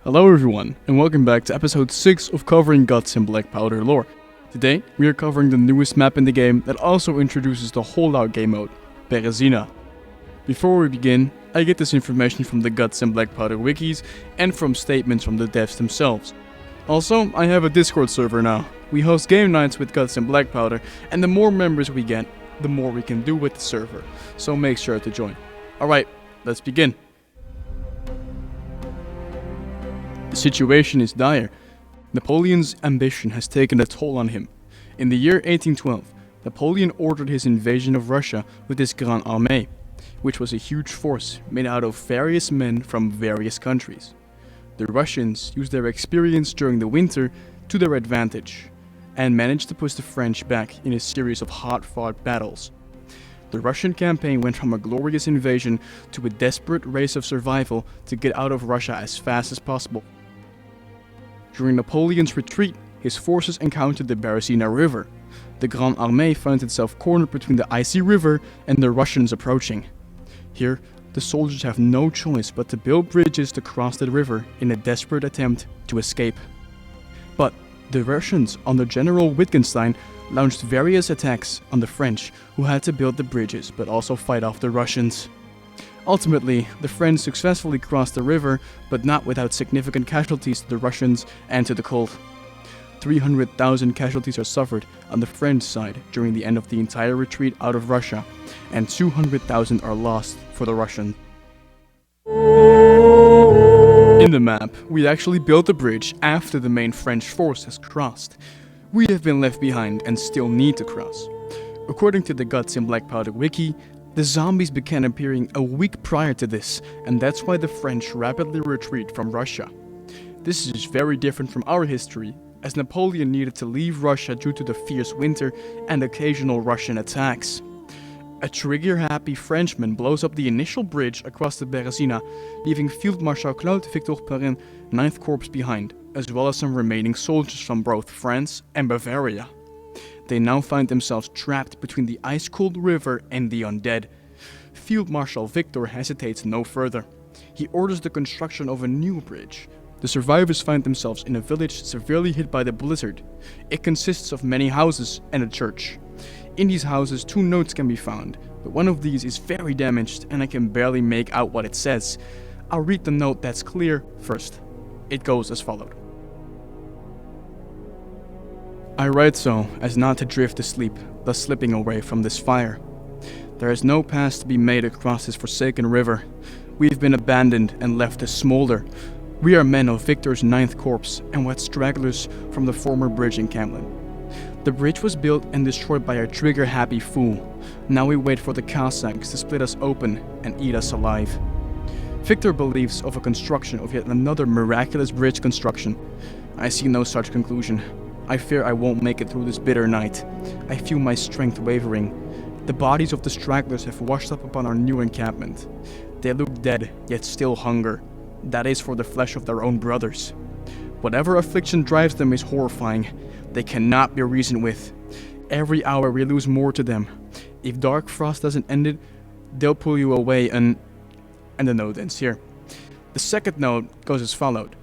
Hello everyone, and welcome back to episode 6 of covering Guts and Blackpowder lore. Today, we are covering the newest map in the game that also introduces the holdout game mode, Berezina. Before we begin, I get this information from the Guts and Blackpowder wikis and from statements from the devs themselves. Also, I have a Discord server now. We host game nights with Guts and Blackpowder, and the more members we get, the more we can do with the server, so make sure to join. Alright, let's begin. The situation is dire. Napoleon's ambition has taken a toll on him. In the year 1812, Napoleon ordered his invasion of Russia with his Grande Armée, which was a huge force made out of various men from various countries. The Russians used their experience during the winter to their advantage, and managed to push the French back in a series of hard-fought battles. The Russian campaign went from a glorious invasion to a desperate race of survival to get out of Russia as fast as possible. During Napoleon's retreat, his forces encountered the Berezina River. The Grande Armée found itself cornered between the icy river and the Russians approaching. Here, the soldiers have no choice but to build bridges to cross the river in a desperate attempt to escape. But the Russians, under General Wittgenstein, launched various attacks on the French, who had to build the bridges but also fight off the Russians. Ultimately, the French successfully crossed the river, but not without significant casualties to the Russians and to the cold. 300,000 casualties are suffered on the French side during the end of the entire retreat out of Russia, and 200,000 are lost for the Russians. In the map, we actually built the bridge after the main French force has crossed. We have been left behind and still need to cross. According to the Guts and Blackpowder wiki, the zombies began appearing a week prior to this, and that's why the French rapidly retreat from Russia. This is very different from our history, as Napoleon needed to leave Russia due to the fierce winter and occasional Russian attacks. A trigger-happy Frenchman blows up the initial bridge across the Berezina, leaving Field Marshal Claude Victor Perrin 9th Corps behind, as well as some remaining soldiers from both France and Bavaria. They now find themselves trapped between the ice-cold river and the undead. Field Marshal Victor hesitates no further. He orders the construction of a new bridge. The survivors find themselves in a village severely hit by the blizzard. It consists of many houses and a church. In these houses, 2 notes can be found, but one of these is very damaged and I can barely make out what it says. I'll read the note that's clear first. It goes as followed. I write so as not to drift asleep, thus slipping away from this fire. There is no pass to be made across this forsaken river. We have been abandoned and left to smolder. We are men of Victor's 9th Corps and what stragglers from the former bridge encampment. The bridge was built and destroyed by a trigger-happy fool. Now we wait for the Cossacks to split us open and eat us alive. Victor believes of a construction of yet another miraculous bridge construction. I see no such conclusion. I fear I won't make it through this bitter night. I feel my strength wavering. The bodies of the stragglers have washed up upon our new encampment. They look dead, yet still hunger. That is for the flesh of their own brothers. Whatever affliction drives them is horrifying. They cannot be reasoned with. Every hour we lose more to them. If Dark Frost doesn't end it, they'll pull you away and the note ends here. The second note goes as followed.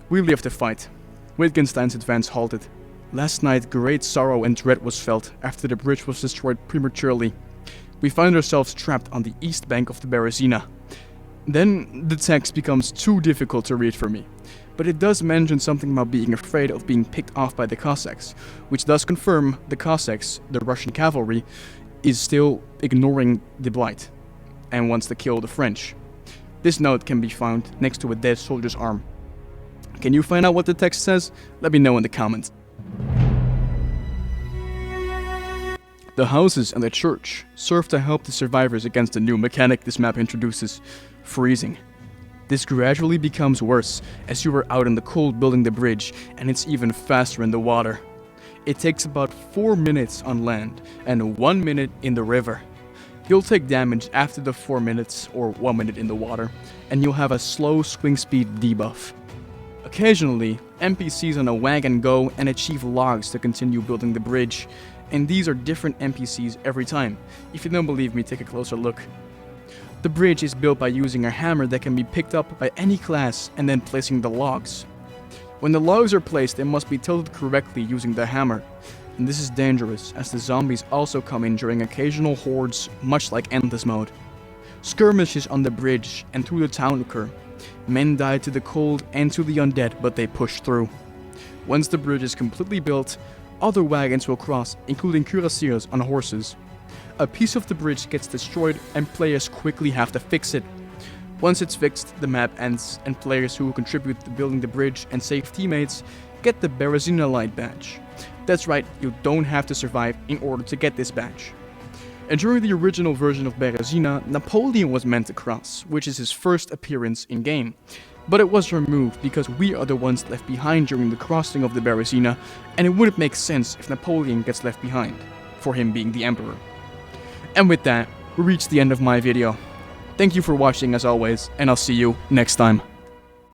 We live to fight. Wittgenstein's advance halted. Last night, great sorrow and dread was felt after the bridge was destroyed prematurely. We find ourselves trapped on the east bank of the Berezina. Then the text becomes too difficult to read for me, but it does mention something about being afraid of being picked off by the Cossacks, which does confirm the Cossacks, the Russian cavalry, is still ignoring the Blight and wants to kill the French. This note can be found next to a dead soldier's arm. Can you find out what the text says? Let me know in the comments. The houses and the church serve to help the survivors against the new mechanic this map introduces, freezing. This gradually becomes worse as you are out in the cold building the bridge, and it's even faster in the water. It takes about 4 minutes on land and 1 minute in the river. You'll take damage after the 4 minutes or 1 minute in the water, and you'll have a slow swing speed debuff. Occasionally, NPCs on a wagon go and achieve logs to continue building the bridge, and these are different NPCs every time. If you don't believe me, take a closer look. The bridge is built by using a hammer that can be picked up by any class and then placing the logs. When the logs are placed, they must be tilted correctly using the hammer, and this is dangerous as the zombies also come in during occasional hordes, much like Endless Mode. Skirmishes on the bridge and through the town occur. Men die to the cold and to the undead, but they push through. Once the bridge is completely built, other wagons will cross, including cuirassiers on horses. A piece of the bridge gets destroyed and players quickly have to fix it. Once it's fixed, the map ends, and players who contribute to building the bridge and save teammates get the Berezina light badge. That's right, you don't have to survive in order to get this badge. And during the original version of Berezina, Napoleon was meant to cross, which is his first appearance in-game. But it was removed because we are the ones left behind during the crossing of the Berezina, and it wouldn't make sense if Napoleon gets left behind, for him being the emperor. And with that, we reach the end of my video. Thank you for watching as always, and I'll see you next time.